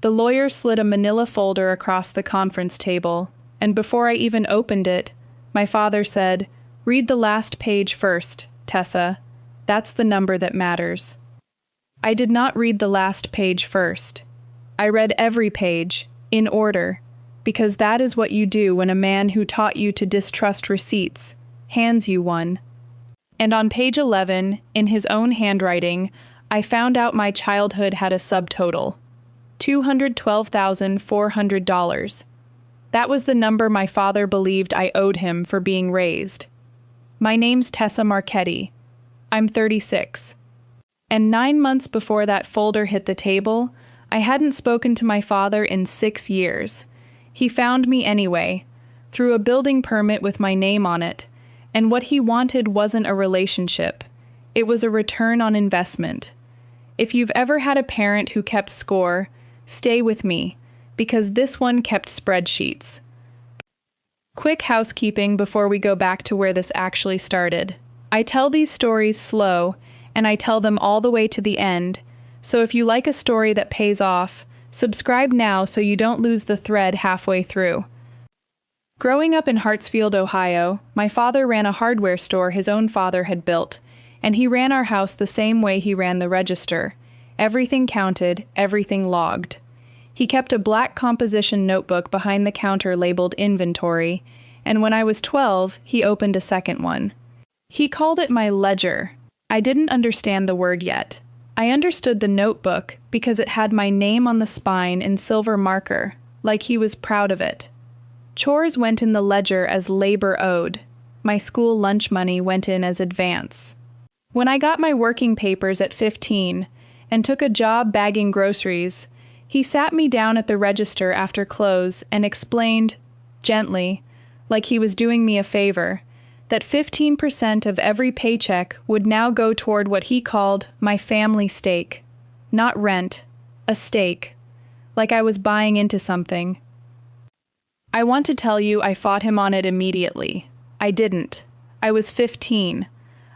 The lawyer slid a manila folder across the conference table, and before I even opened it, my father said, "Read the last page first, Tessa. That's the number that matters." I did not read the last page first. I read every page, in order, because that is what you do when a man who taught you to distrust receipts hands you one. And on page 11, in his own handwriting, I found out my childhood had a subtotal: $212,400. That was the number my father believed I owed him for being raised. My name's Tessa Marchetti. I'm 36. And 9 months before that folder hit the table, I hadn't spoken to my father in 6 years. He found me anyway, through a building permit with my name on it, and what he wanted wasn't a relationship. It was a return on investment. If you've ever had a parent who kept score, stay with me, because this one kept spreadsheets. Quick housekeeping before we go back to where this actually started. I tell these stories slow, and I tell them all the way to the end, so if you like a story that pays off, subscribe now so you don't lose the thread halfway through. Growing up in Hartsfield, Ohio, my father ran a hardware store his own father had built, and he ran our house the same way he ran the register. Everything counted, everything logged. He kept a black composition notebook behind the counter labeled inventory, and when I was 12, he opened a second one. He called it my ledger. I didn't understand the word yet. I understood the notebook because it had my name on the spine in silver marker, like he was proud of it. Chores went in the ledger as labor owed. My school lunch money went in as advance. When I got my working papers at 15 and took a job bagging groceries, he sat me down at the register after close and explained, gently, like he was doing me a favor, that 15% of every paycheck would now go toward what he called my family stake. Not rent, a stake, like I was buying into something. I want to tell you I fought him on it immediately. I didn't. I was 15.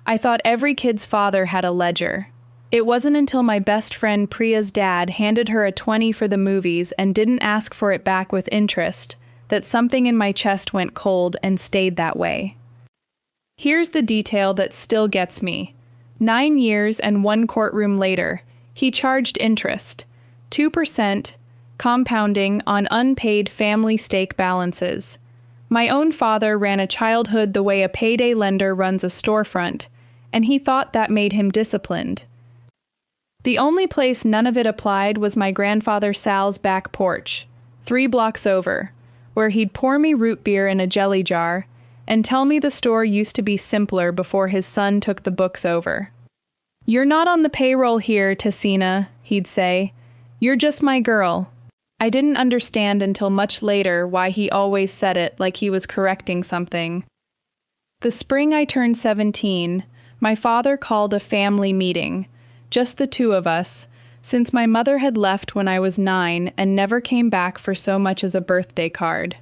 I thought every kid's father had a ledger. It wasn't until my best friend Priya's dad handed her a 20 for the movies and didn't ask for it back with interest that something in my chest went cold and stayed that way. Here's the detail that still gets me. 9 years and 1 courtroom later, he charged interest, 2%, compounding on unpaid family stake balances. My own father ran a childhood the way a payday lender runs a storefront, and he thought that made him disciplined. The only place none of it applied was my grandfather Sal's back porch, 3 blocks over, where he'd pour me root beer in a jelly jar and tell me the store used to be simpler before his son took the books over. "You're not on the payroll here, Tessina," he'd say. "You're just my girl." I didn't understand until much later why he always said it like he was correcting something. The spring I turned 17, my father called a family meeting, just the 2 of us, since my mother had left when I was 9 and never came back for so much as a birthday card.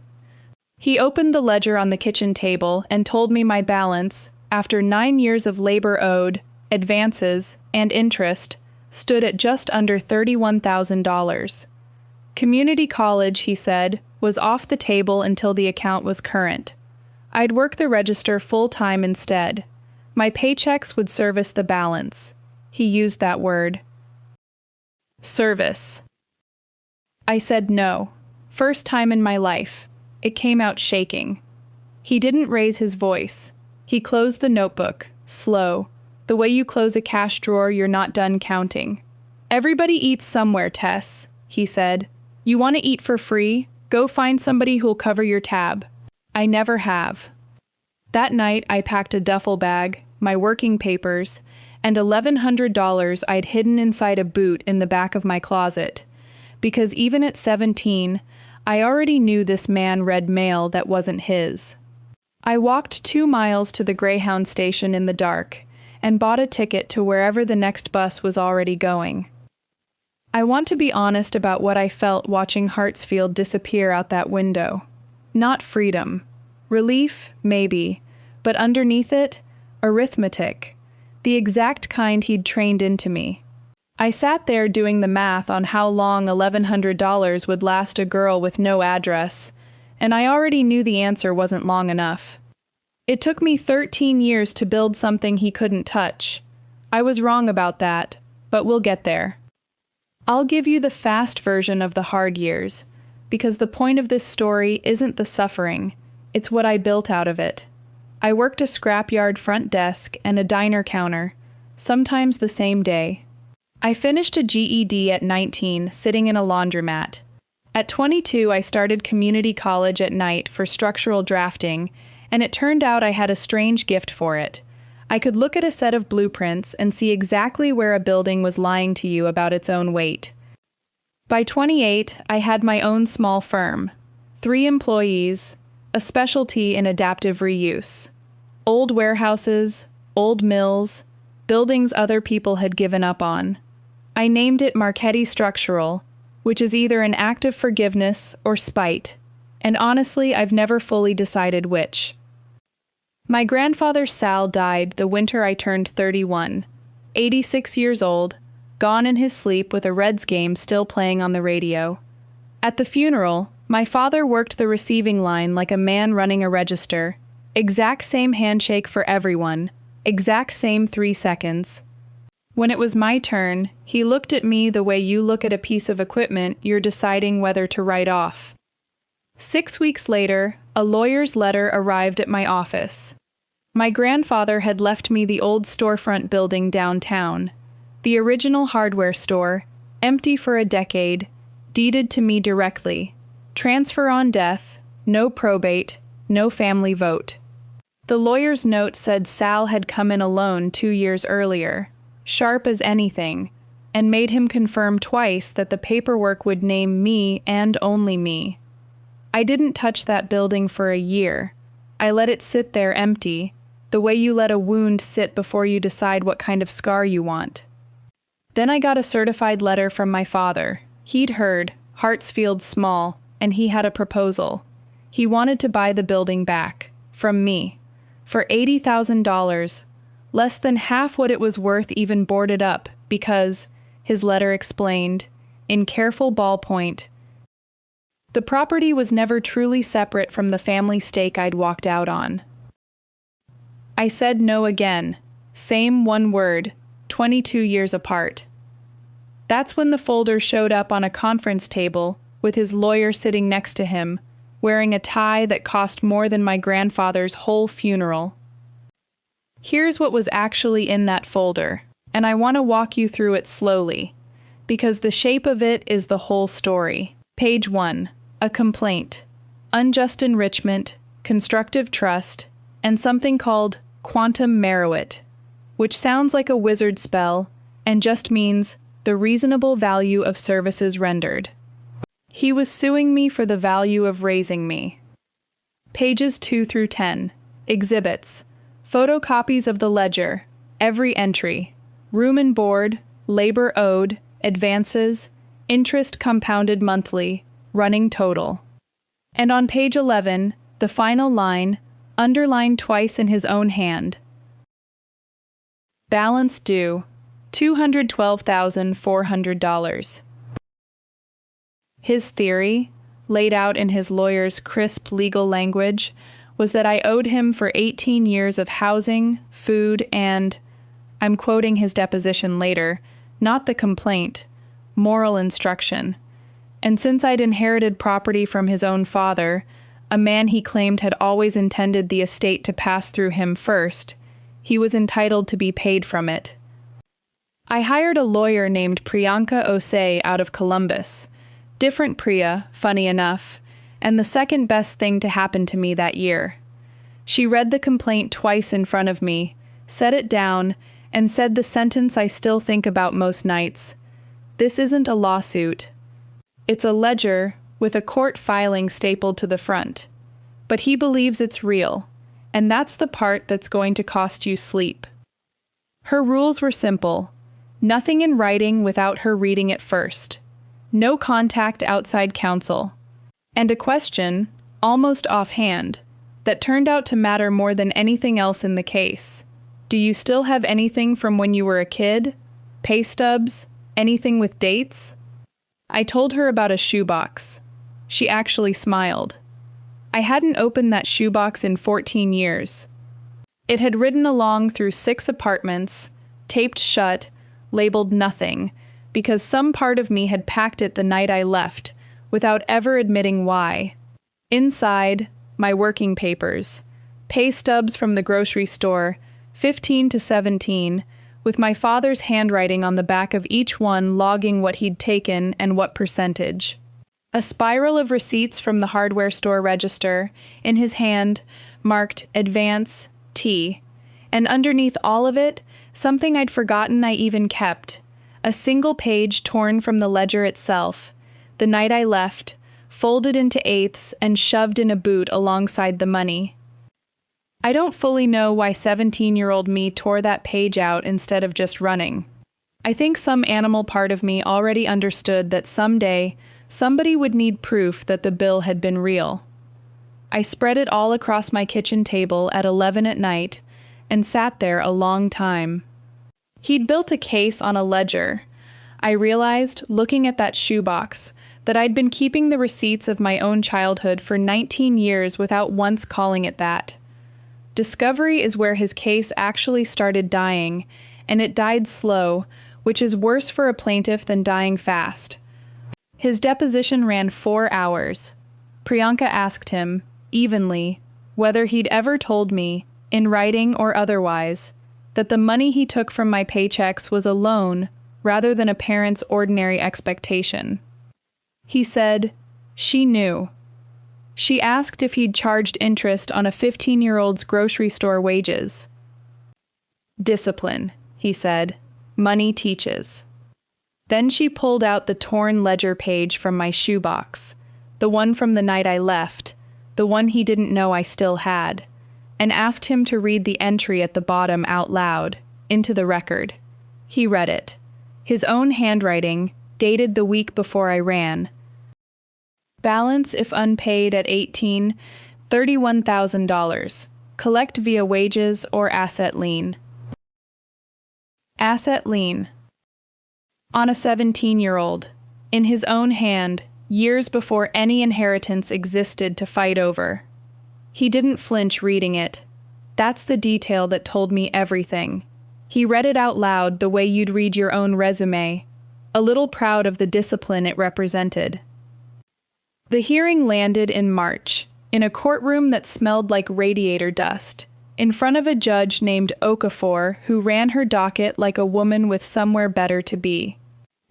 He opened the ledger on the kitchen table and told me my balance, after 9 years of labor owed, advances, and interest, stood at just under $31,000. Community college, he said, was off the table until the account was current. I'd work the register full-time instead. My paychecks would service the balance. He used that word. Service. I said no. First time in my life. It came out shaking. He didn't raise his voice. He closed the notebook, slow, the way you close a cash drawer you're not done counting. "Everybody eats somewhere, Tess," he said. "You want to eat for free? Go find somebody who'll cover your tab." I never have. That night I packed a duffel bag, my working papers, and $1,100 I'd hidden inside a boot in the back of my closet, because even at 17, I already knew this man read mail that wasn't his. I walked 2 miles to the Greyhound station in the dark and bought a ticket to wherever the next bus was already going. I want to be honest about what I felt watching Hartsfield disappear out that window. Not freedom. Relief, maybe, but underneath it, arithmetic. The exact kind he'd trained into me. I sat there doing the math on how long $1,100 would last a girl with no address, and I already knew the answer wasn't long enough. It took me 13 years to build something he couldn't touch. I was wrong about that, but we'll get there. I'll give you the fast version of the hard years, because the point of this story isn't the suffering, it's what I built out of it. I worked a scrapyard front desk and a diner counter, sometimes the same day. I finished a GED at 19, sitting in a laundromat. At 22, I started community college at night for structural drafting, and it turned out I had a strange gift for it. I could look at a set of blueprints and see exactly where a building was lying to you about its own weight. By 28, I had my own small firm, 3 employees, a specialty in adaptive reuse. Old warehouses, old mills, buildings other people had given up on. I named it Marchetti Structural, which is either an act of forgiveness or spite, and honestly, I've never fully decided which. My grandfather Sal died the winter I turned 31, 86 years old, gone in his sleep with a Reds game still playing on the radio. At the funeral, my father worked the receiving line like a man running a register. Exact same handshake for everyone, exact same 3 seconds. When it was my turn, he looked at me the way you look at a piece of equipment you're deciding whether to write off. 6 weeks later, a lawyer's letter arrived at my office. My grandfather had left me the old storefront building downtown, the original hardware store, empty for a decade, deeded to me directly. Transfer on death, no probate, no family vote. The lawyer's note said Sal had come in alone 2 years earlier, sharp as anything, and made him confirm twice that the paperwork would name me and only me. I didn't touch that building for a year. I let it sit there empty, the way you let a wound sit before you decide what kind of scar you want. Then I got a certified letter from my father. He'd heard, Hartsfield's small, and he had a proposal. He wanted to buy the building back, from me, for $80,000, less than half what it was worth even boarded up, because, his letter explained, in careful ballpoint, the property was never truly separate from the family stake I'd walked out on. I said no again, same one word, 22 years apart. That's when the folder showed up on a conference table, with his lawyer sitting next to him, wearing a tie that cost more than my grandfather's whole funeral. Here's what was actually in that folder, and I want to walk you through it slowly, because the shape of it is the whole story. Page 1. A complaint, unjust enrichment, constructive trust, and something called quantum meruit, which sounds like a wizard spell and just means the reasonable value of services rendered. He was suing me for the value of raising me. Pages 2 through 10. Exhibits. Photocopies of the ledger, every entry, room and board, labor owed, advances, interest compounded monthly, running total. And on page 11, the final line, underlined twice in his own hand. Balance due, $212,400. His theory, laid out in his lawyer's crisp legal language, was that I owed him for 18 years of housing, food, and, I'm quoting his deposition later, not the complaint, moral instruction. And since I'd inherited property from his own father, a man he claimed had always intended the estate to pass through him first, he was entitled to be paid from it. I hired a lawyer named Priyanka Osei out of Columbus. Different Priya, funny enough, and the second best thing to happen to me that year. She read the complaint twice in front of me, set it down, and said the sentence I still think about most nights. This isn't a lawsuit. It's a ledger with a court filing stapled to the front. But he believes it's real, and that's the part that's going to cost you sleep. Her rules were simple. Nothing in writing without her reading it first. No contact outside counsel. And a question, almost offhand, that turned out to matter more than anything else in the case. Do you still have anything from when you were a kid? Pay stubs? Anything with dates? I told her about a shoebox. She actually smiled. I hadn't opened that shoebox in 14 years. It had ridden along through 6 apartments, taped shut, labeled nothing, because some part of me had packed it the night I left, without ever admitting why. Inside, my working papers, pay stubs from the grocery store, 15 to 17, with my father's handwriting on the back of each one logging what he'd taken and what percentage. A spiral of receipts from the hardware store register, in his hand, marked Advance T, and underneath all of it, something I'd forgotten I even kept, a single page torn from the ledger itself, the night I left, folded into eighths and shoved in a boot alongside the money. I don't fully know why 17-year-old me tore that page out instead of just running. I think some animal part of me already understood that someday, somebody would need proof that the bill had been real. I spread it all across my kitchen table at 11 at night and sat there a long time. He'd built a case on a ledger. I realized, looking at that shoebox, that I'd been keeping the receipts of my own childhood for 19 years without once calling it that. Discovery is where his case actually started dying, and it died slow, which is worse for a plaintiff than dying fast. His deposition ran 4 hours. Priyanka asked him, evenly, whether he'd ever told me, in writing or otherwise, that the money he took from my paychecks was a loan rather than a parent's ordinary expectation. He said, she knew. She asked if he'd charged interest on a 15-year-old's grocery store wages. Discipline, he said. Money teaches. Then she pulled out the torn ledger page from my shoebox, the one from the night I left, the one he didn't know I still had, and asked him to read the entry at the bottom out loud, into the record. He read it. His own handwriting, dated the week before I ran. Balance if unpaid at 18, $31,000. Collect via wages or asset lien. Asset lien. On a 17-year-old, in his own hand, years before any inheritance existed to fight over. He didn't flinch reading it. That's the detail that told me everything. He read it out loud the way you'd read your own resume, a little proud of the discipline it represented. The hearing landed in March, in a courtroom that smelled like radiator dust, in front of a judge named Okafor who ran her docket like a woman with somewhere better to be.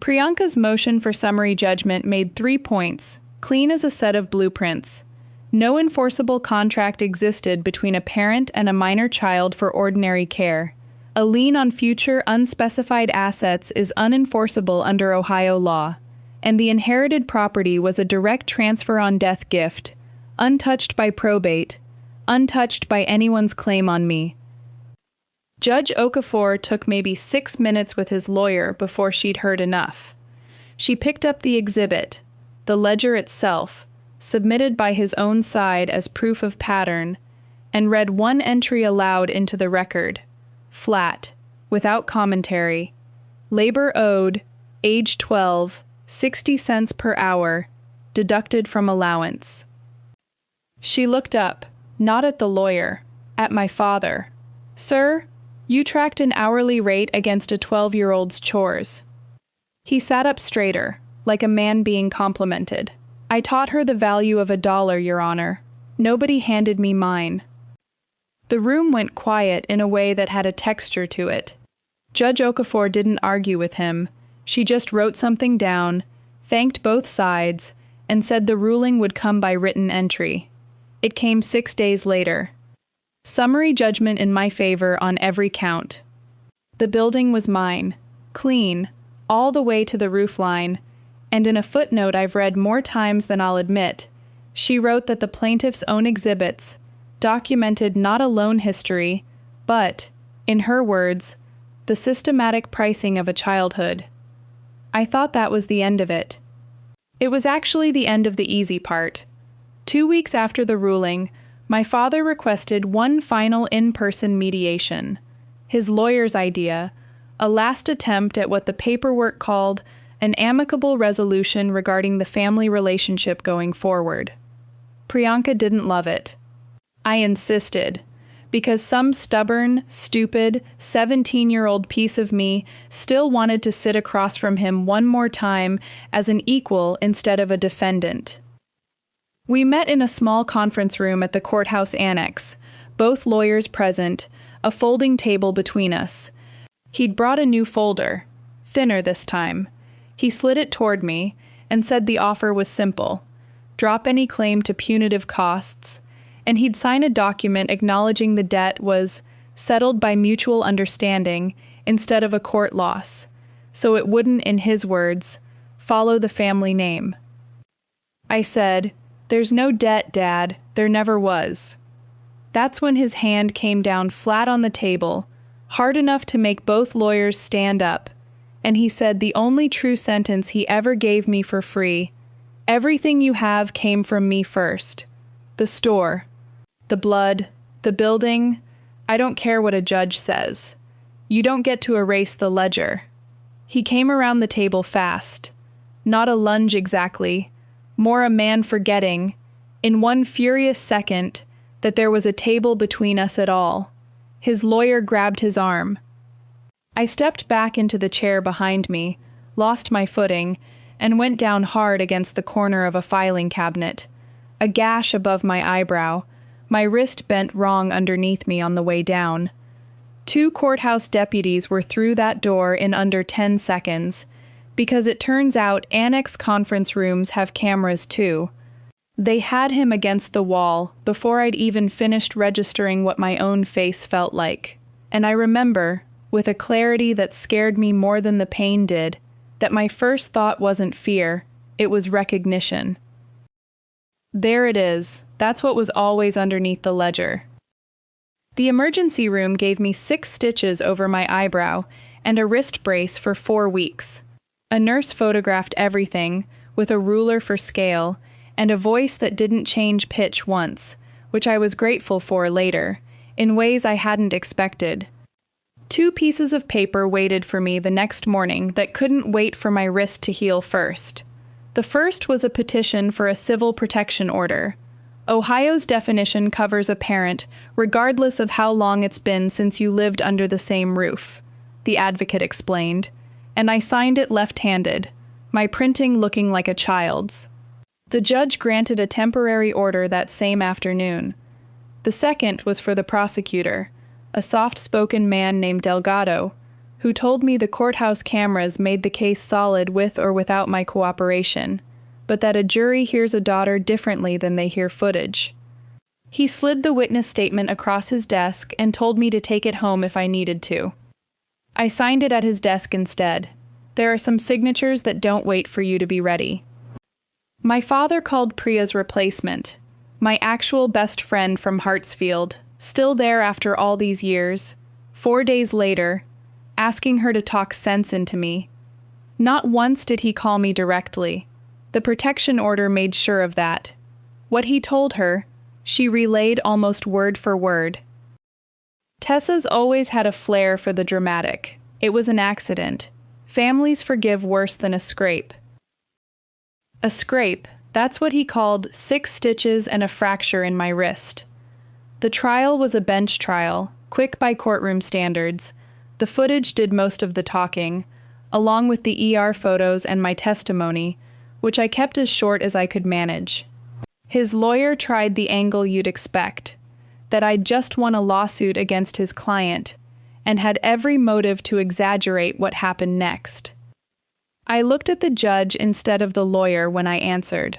Priyanka's motion for summary judgment made 3 points, clean as a set of blueprints. No enforceable contract existed between a parent and a minor child for ordinary care. A lien on future unspecified assets is unenforceable under Ohio law, and the inherited property was a direct transfer on death gift, untouched by probate, untouched by anyone's claim on me. Judge Okafor took maybe 6 minutes with his lawyer before she'd heard enough. She picked up the exhibit, the ledger itself, submitted by his own side as proof of pattern, and read one entry aloud into the record, flat, without commentary. Labor owed, age 12, 60 cents per hour, deducted from allowance. She looked up, not at the lawyer, at my father. Sir, you tracked an hourly rate against a 12-year-old's chores. He sat up straighter, like a man being complimented. I taught her the value of $1, Your Honor. Nobody handed me mine. The room went quiet in a way that had a texture to it. Judge Okafor didn't argue with him. She just wrote something down, thanked both sides, and said the ruling would come by written entry. It came 6 days later. Summary judgment in my favor on every count. The building was mine, clean, all the way to the roofline, and in a footnote I've read more times than I'll admit, she wrote that the plaintiff's own exhibits documented not a loan history, but, in her words, the systematic pricing of a childhood. I thought that was the end of it. It was actually the end of the easy part. 2 weeks after the ruling, my father requested one final in-person mediation. His lawyer's idea, a last attempt at what the paperwork called an amicable resolution regarding the family relationship going forward. Priyanka didn't love it. I insisted, because some stubborn, stupid, 17-year-old piece of me still wanted to sit across from him one more time as an equal instead of a defendant. We met in a small conference room at the courthouse annex, both lawyers present, a folding table between us. He'd brought a new folder, thinner this time. He slid it toward me and said the offer was simple: drop any claim to punitive costs, and he'd sign a document acknowledging the debt was settled by mutual understanding instead of a court loss, so it wouldn't, in his words, follow the family name. I said, "There's no debt, Dad. There never was." That's when his hand came down flat on the table, hard enough to make both lawyers stand up, and he said the only true sentence he ever gave me for free: "Everything you have came from me first. The store, the blood, the building, I don't care what a judge says. You don't get to erase the ledger." He came around the table fast. Not a lunge exactly, more a man forgetting, in one furious second, that there was a table between us at all. His lawyer grabbed his arm. I stepped back into the chair behind me, lost my footing, and went down hard against the corner of a filing cabinet. A gash above my eyebrow, my wrist bent wrong underneath me on the way down. 2 courthouse deputies were through that door in under 10 seconds, because it turns out annex conference rooms have cameras too. They had him against the wall before I'd even finished registering what my own face felt like, and I remember, with a clarity that scared me more than the pain did, that my first thought wasn't fear, it was recognition. There it is, that's what was always underneath the ledger. The emergency room gave me 6 stitches over my eyebrow and a wrist brace for 4 weeks. A nurse photographed everything, with a ruler for scale, and a voice that didn't change pitch once, which I was grateful for later, in ways I hadn't expected. 2 pieces of paper waited for me the next morning that couldn't wait for my wrist to heal first. The first was a petition for a civil protection order. Ohio's definition covers a parent, regardless of how long it's been since you lived under the same roof, the advocate explained, and I signed it left-handed, my printing looking like a child's. The judge granted a temporary order that same afternoon. The second was for the prosecutor, a soft-spoken man named Delgado, who told me the courthouse cameras made the case solid with or without my cooperation, but that a jury hears a daughter differently than they hear footage. He slid the witness statement across his desk and told me to take it home if I needed to. I signed it at his desk instead. There are some signatures that don't wait for you to be ready. My father called Priya's replacement, my actual best friend from Hartsfield, still there after all these years, 4 days later, asking her to talk sense into me. Not once did he call me directly. The protection order made sure of that. What he told her, she relayed almost word for word. Tessa's always had a flair for the dramatic. It was an accident. Families forgive worse than a scrape. A scrape, that's what he called 6 stitches and a fracture in my wrist. The trial was a bench trial, quick by courtroom standards. The footage did most of the talking, along with the ER photos and my testimony, which I kept as short as I could manage. His lawyer tried the angle you'd expect, that I'd just won a lawsuit against his client, and had every motive to exaggerate what happened next. I looked at the judge instead of the lawyer when I answered.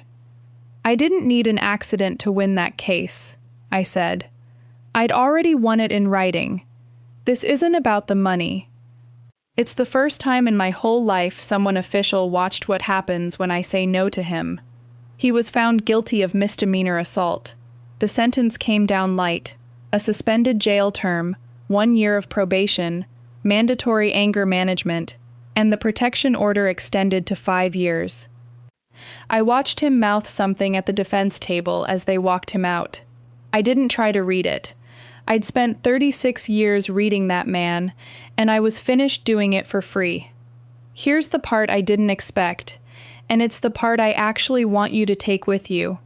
I didn't need an accident to win that case, I said. I'd already won it in writing. This isn't about the money. It's the first time in my whole life someone official watched what happens when I say no to him. He was found guilty of misdemeanor assault. The sentence came down light: a suspended jail term, 1 year of probation, mandatory anger management, and the protection order extended to 5 years. I watched him mouth something at the defense table as they walked him out. I didn't try to read it. I'd spent 36 years reading that man, and I was finished doing it for free. Here's the part I didn't expect, and it's the part I actually want you to take with you.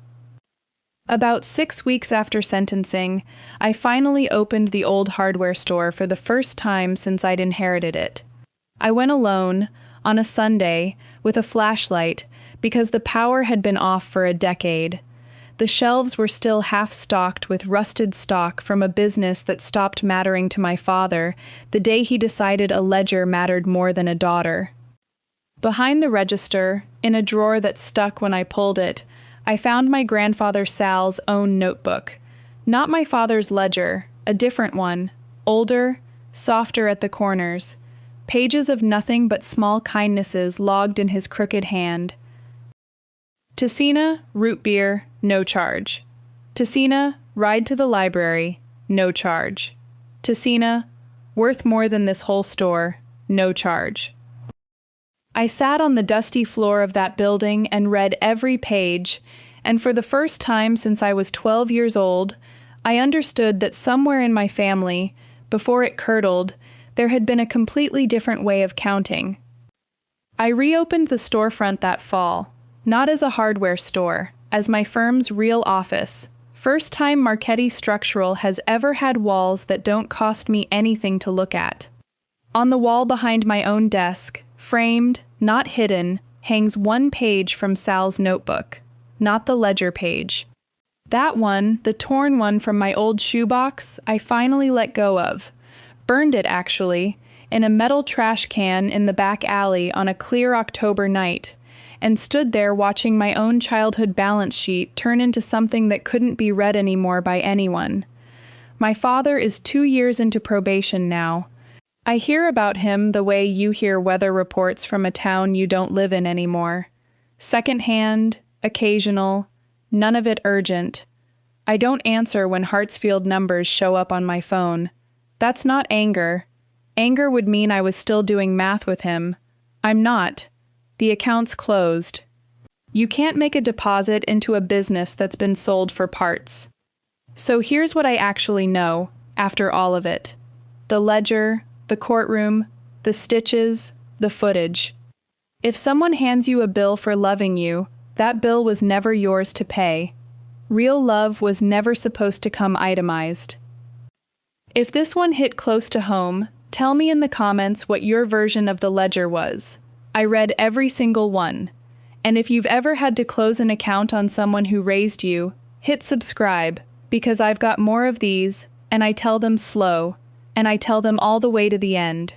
About 6 weeks after sentencing, I finally opened the old hardware store for the first time since I'd inherited it. I went alone, on a Sunday, with a flashlight, because the power had been off for a decade. The shelves were still half-stocked with rusted stock from a business that stopped mattering to my father the day he decided a ledger mattered more than a daughter. Behind the register, in a drawer that stuck when I pulled it, I found my grandfather Sal's own notebook. Not my father's ledger, a different one, older, softer at the corners. Pages of nothing but small kindnesses logged in his crooked hand. Tessina, root beer, no charge. Tessina, ride to the library, no charge. Tessina, worth more than this whole store, no charge. I sat on the dusty floor of that building and read every page, and for the first time since I was 12 years old, I understood that somewhere in my family, before it curdled, there had been a completely different way of counting. I reopened the storefront that fall, not as a hardware store, as my firm's real office. First time Marchetti Structural has ever had walls that don't cost me anything to look at. On the wall behind my own desk, framed, not hidden, hangs one page from Sal's notebook, not the ledger page. That one, the torn one from my old shoebox, I finally let go of. Burned it, actually, in a metal trash can in the back alley on a clear October night, and stood there watching my own childhood balance sheet turn into something that couldn't be read anymore by anyone. My father is 2 years into probation now. I hear about him the way you hear weather reports from a town you don't live in anymore. Second-hand, occasional, none of it urgent. I don't answer when Hartsfield numbers show up on my phone. That's not anger. Anger would mean I was still doing math with him. I'm not. The account's closed. You can't make a deposit into a business that's been sold for parts. So here's what I actually know, after all of it. The ledger, the courtroom, the stitches, the footage. If someone hands you a bill for loving you, that bill was never yours to pay. Real love was never supposed to come itemized. If this one hit close to home, tell me in the comments what your version of the ledger was. I read every single one. And if you've ever had to close an account on someone who raised you, hit subscribe, because I've got more of these, and I tell them slow, and I tell them all the way to the end.